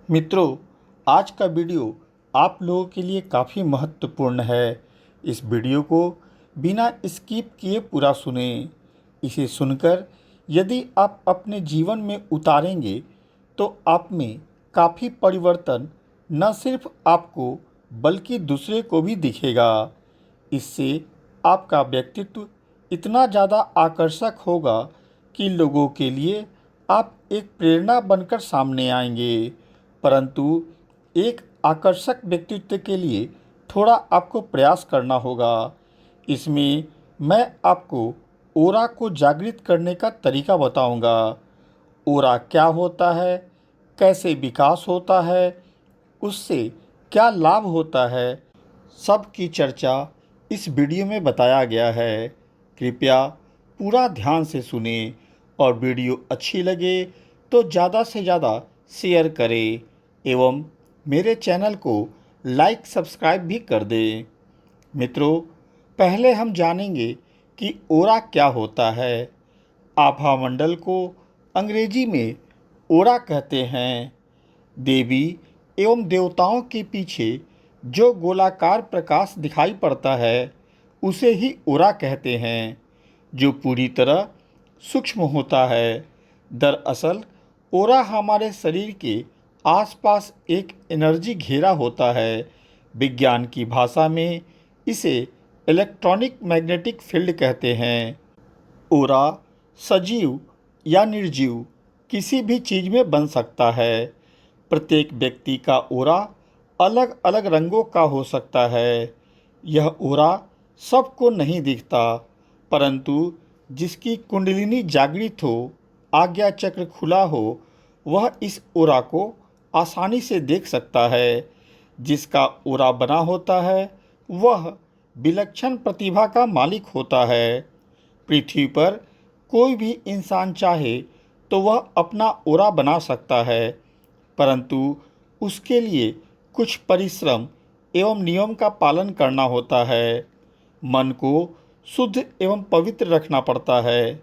मित्रों, आज का वीडियो आप लोगों के लिए काफ़ी महत्वपूर्ण है। इस वीडियो को बिना स्किप किए पूरा सुनें। इसे सुनकर यदि आप अपने जीवन में उतारेंगे तो आप में काफ़ी परिवर्तन न सिर्फ आपको बल्कि दूसरे को भी दिखेगा। इससे आपका व्यक्तित्व इतना ज़्यादा आकर्षक होगा कि लोगों के लिए आप एक प्रेरणा बनकर सामने आएंगे। परंतु एक आकर्षक व्यक्तित्व के लिए थोड़ा आपको प्रयास करना होगा। इसमें मैं आपको ऑरा को जागृत करने का तरीका बताऊंगा। ऑरा क्या होता है, कैसे विकास होता है, उससे क्या लाभ होता है, सब की चर्चा इस वीडियो में बताया गया है। कृपया पूरा ध्यान से सुने और वीडियो अच्छी लगे तो ज़्यादा से ज़्यादा शेयर करें एवं मेरे चैनल को लाइक सब्सक्राइब भी कर दें। मित्रों, पहले हम जानेंगे कि ऑरा क्या होता है। आभामंडल को अंग्रेजी में ऑरा कहते हैं। देवी एवं देवताओं के पीछे जो गोलाकार प्रकाश दिखाई पड़ता है उसे ही ऑरा कहते हैं, जो पूरी तरह सूक्ष्म होता है। दरअसल ऑरा हमारे शरीर के आसपास एक एनर्जी घेरा होता है। विज्ञान की भाषा में इसे इलेक्ट्रॉनिक मैग्नेटिक फील्ड कहते हैं। ऑरा सजीव या निर्जीव किसी भी चीज़ में बन सकता है। प्रत्येक व्यक्ति का ऑरा अलग अलग रंगों का हो सकता है। यह ऑरा सबको नहीं दिखता, परंतु जिसकी कुंडलिनी जागृत हो, आज्ञा चक्र खुला हो, वह इस ऑरा को आसानी से देख सकता है। जिसका ऑरा बना होता है वह विलक्षण प्रतिभा का मालिक होता है। पृथ्वी पर कोई भी इंसान चाहे तो वह अपना ऑरा बना सकता है, परंतु उसके लिए कुछ परिश्रम एवं नियम का पालन करना होता है। मन को शुद्ध एवं पवित्र रखना पड़ता है।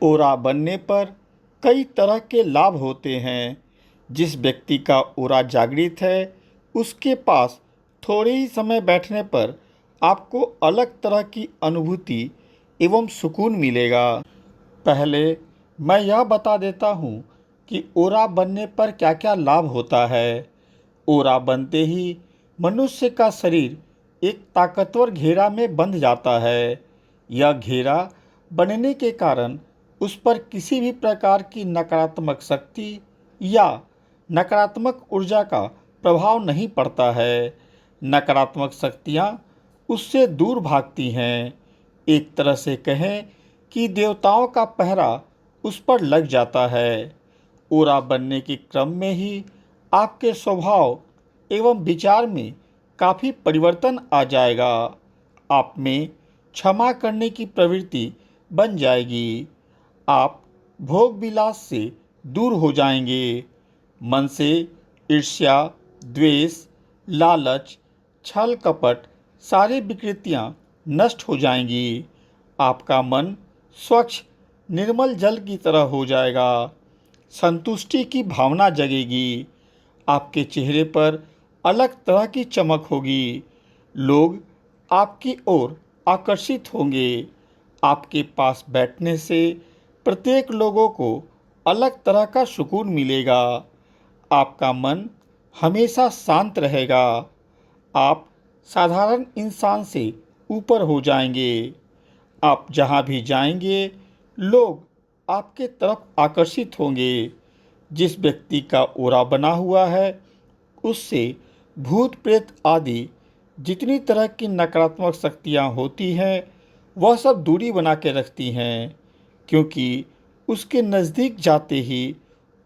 ऑरा बनने पर कई तरह के लाभ होते हैं। जिस व्यक्ति का ऑरा जागृत है उसके पास थोड़े ही समय बैठने पर आपको अलग तरह की अनुभूति एवं सुकून मिलेगा। पहले मैं यह बता देता हूँ कि ऑरा बनने पर क्या क्या लाभ होता है। ऑरा बनते ही मनुष्य का शरीर एक ताकतवर घेरा में बंध जाता है। यह घेरा बनने के कारण उस पर किसी भी प्रकार की नकारात्मक शक्ति या नकारात्मक ऊर्जा का प्रभाव नहीं पड़ता है। नकारात्मक शक्तियाँ उससे दूर भागती हैं। एक तरह से कहें कि देवताओं का पहरा उस पर लग जाता है। ऑरा बनने के क्रम में ही आपके स्वभाव एवं विचार में काफ़ी परिवर्तन आ जाएगा। आप में क्षमा करने की प्रवृत्ति बन जाएगी। आप भोग विलास से दूर हो जाएंगे। मन से ईर्ष्या, द्वेष, लालच, छल कपट सारी विकृतियाँ नष्ट हो जाएंगी। आपका मन स्वच्छ निर्मल जल की तरह हो जाएगा। संतुष्टि की भावना जगेगी। आपके चेहरे पर अलग तरह की चमक होगी। लोग आपकी ओर आकर्षित होंगे। आपके पास बैठने से प्रत्येक लोगों को अलग तरह का सुकून मिलेगा। आपका मन हमेशा शांत रहेगा। आप साधारण इंसान से ऊपर हो जाएंगे। आप जहाँ भी जाएंगे लोग आपके तरफ आकर्षित होंगे। जिस व्यक्ति का ऑरा बना हुआ है उससे भूत प्रेत आदि जितनी तरह की नकारात्मक शक्तियाँ होती हैं वह सब दूरी बना के रखती हैं, क्योंकि उसके नज़दीक जाते ही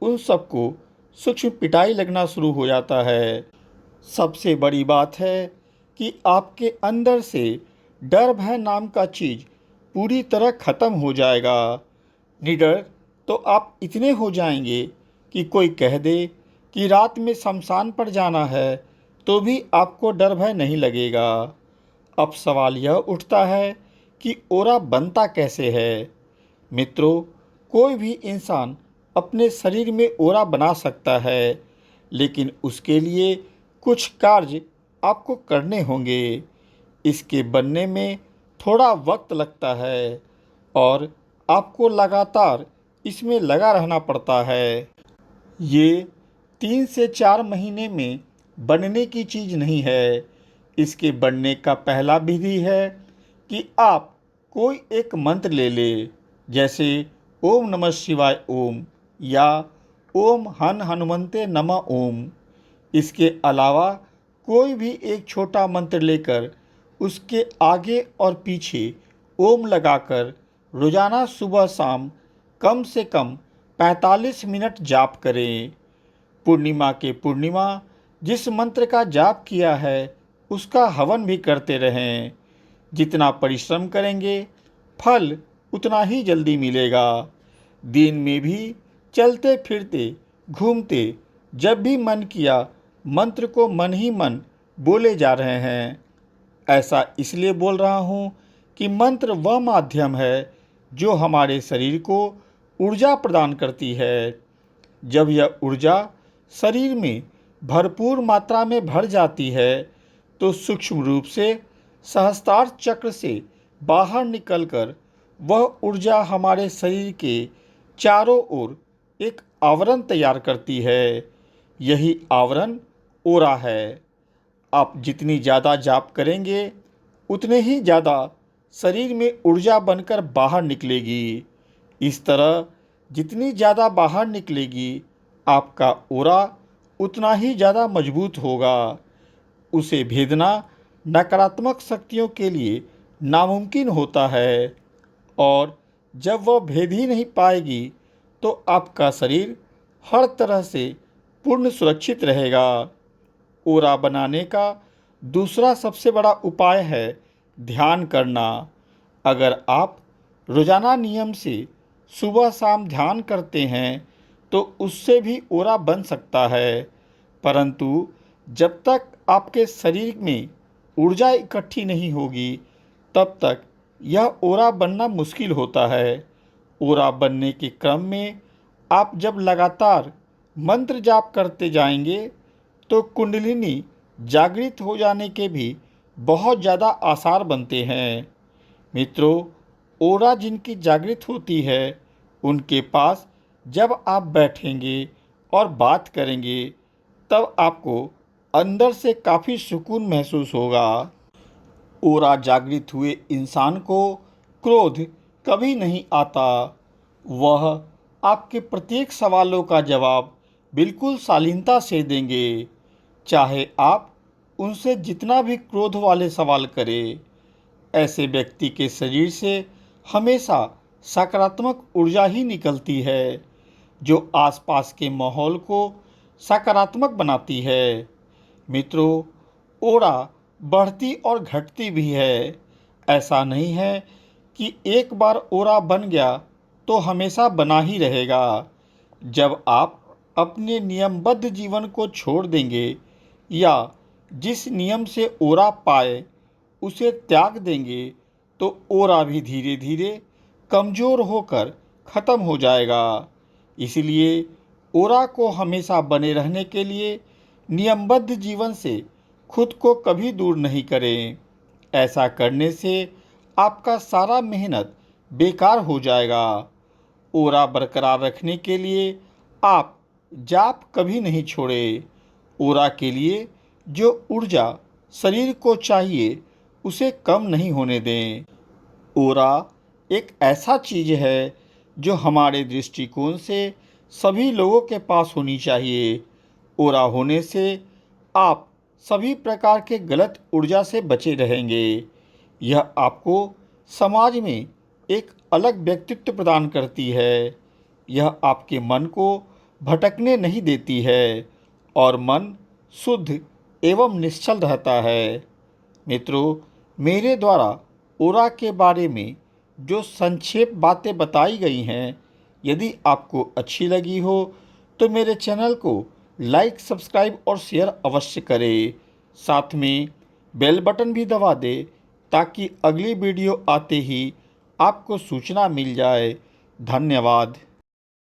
उन सबको सूक्ष्म पिटाई लगना शुरू हो जाता है। सबसे बड़ी बात है कि आपके अंदर से डर भय नाम का चीज़ पूरी तरह ख़त्म हो जाएगा। निडर तो आप इतने हो जाएंगे कि कोई कह दे कि रात में शमशान पर जाना है तो भी आपको डर भय नहीं लगेगा। अब सवाल यह उठता है कि ऑरा बनता कैसे है। मित्रों, कोई भी इंसान अपने शरीर में ऑरा बना सकता है, लेकिन उसके लिए कुछ कार्य आपको करने होंगे। इसके बनने में थोड़ा वक्त लगता है और आपको लगातार इसमें लगा रहना पड़ता है। ये 3 से 4 महीने में बनने की चीज़ नहीं है। इसके बनने का पहला विधि है कि आप कोई एक मंत्र ले लें, जैसे ओम नमः शिवाय ओम या ओम हन हनुमंते नमः ओम। इसके अलावा कोई भी एक छोटा मंत्र लेकर उसके आगे और पीछे ओम लगाकर रोज़ाना सुबह शाम कम से कम 45 मिनट जाप करें। पूर्णिमा के पूर्णिमा जिस मंत्र का जाप किया है उसका हवन भी करते रहें। जितना परिश्रम करेंगे फल उतना ही जल्दी मिलेगा। दिन में भी चलते फिरते घूमते जब भी मन किया मंत्र को मन ही मन बोले जा रहे हैं। ऐसा इसलिए बोल रहा हूँ कि मंत्र वह माध्यम है जो हमारे शरीर को ऊर्जा प्रदान करती है। जब यह ऊर्जा शरीर में भरपूर मात्रा में भर जाती है तो सूक्ष्म रूप से सहस्त्रार चक्र से बाहर निकलकर वह ऊर्जा हमारे शरीर के चारों ओर एक आवरण तैयार करती है। यही आवरण ओरा है। आप जितनी ज़्यादा जाप करेंगे उतने ही ज़्यादा शरीर में ऊर्जा बनकर बाहर निकलेगी। इस तरह जितनी ज़्यादा बाहर निकलेगी आपका ओरा उतना ही ज़्यादा मजबूत होगा। उसे भेदना नकारात्मक शक्तियों के लिए नामुमकिन होता है और जब वह भेद ही नहीं पाएगी तो आपका शरीर हर तरह से पूर्ण सुरक्षित रहेगा। ओरा बनाने का दूसरा सबसे बड़ा उपाय है ध्यान करना। अगर आप रोज़ाना नियम से सुबह शाम ध्यान करते हैं तो उससे भी ओरा बन सकता है, परंतु जब तक आपके शरीर में ऊर्जा इकट्ठी नहीं होगी तब तक यह ओरा बनना मुश्किल होता है। ओरा बनने के क्रम में आप जब लगातार मंत्र जाप करते जाएंगे तो कुंडलिनी जागृत हो जाने के भी बहुत ज़्यादा आसार बनते हैं। मित्रों, ओरा जिनकी जागृत होती है उनके पास जब आप बैठेंगे और बात करेंगे तब आपको अंदर से काफ़ी सुकून महसूस होगा। ओरा जागृत हुए इंसान को क्रोध कभी नहीं आता। वह आपके प्रत्येक सवालों का जवाब बिल्कुल शालीनता से देंगे, चाहे आप उनसे जितना भी क्रोध वाले सवाल करें। ऐसे व्यक्ति के शरीर से हमेशा सकारात्मक ऊर्जा ही निकलती है जो आसपास के माहौल को सकारात्मक बनाती है। मित्रों, ओरा बढ़ती और घटती भी है। ऐसा नहीं है कि एक बार ओरा बन गया तो हमेशा बना ही रहेगा। जब आप अपने नियमबद्ध जीवन को छोड़ देंगे या जिस नियम से ओरा पाए उसे त्याग देंगे तो ओरा भी धीरे धीरे कमज़ोर होकर ख़त्म हो जाएगा। इसलिए ओरा को हमेशा बने रहने के लिए नियमबद्ध जीवन से खुद को कभी दूर नहीं करें। ऐसा करने से आपका सारा मेहनत बेकार हो जाएगा। ओरा बरकरार रखने के लिए आप जाप कभी नहीं छोड़ें। ओरा के लिए जो ऊर्जा शरीर को चाहिए उसे कम नहीं होने दें। ओरा एक ऐसा चीज़ है जो हमारे दृष्टिकोण से सभी लोगों के पास होनी चाहिए। ओरा होने से आप सभी प्रकार के गलत ऊर्जा से बचे रहेंगे। यह आपको समाज में एक अलग व्यक्तित्व प्रदान करती है। यह आपके मन को भटकने नहीं देती है और मन शुद्ध एवं निश्चल रहता है। मित्रों, मेरे द्वारा ओरा के बारे में जो संक्षेप बातें बताई गई हैं, यदि आपको अच्छी लगी हो तो मेरे चैनल को लाइक, सब्सक्राइब और शेयर अवश्य करें। साथ में बेल बटन भी दबा दें ताकि अगली वीडियो आते ही आपको सूचना मिल जाए। धन्यवाद।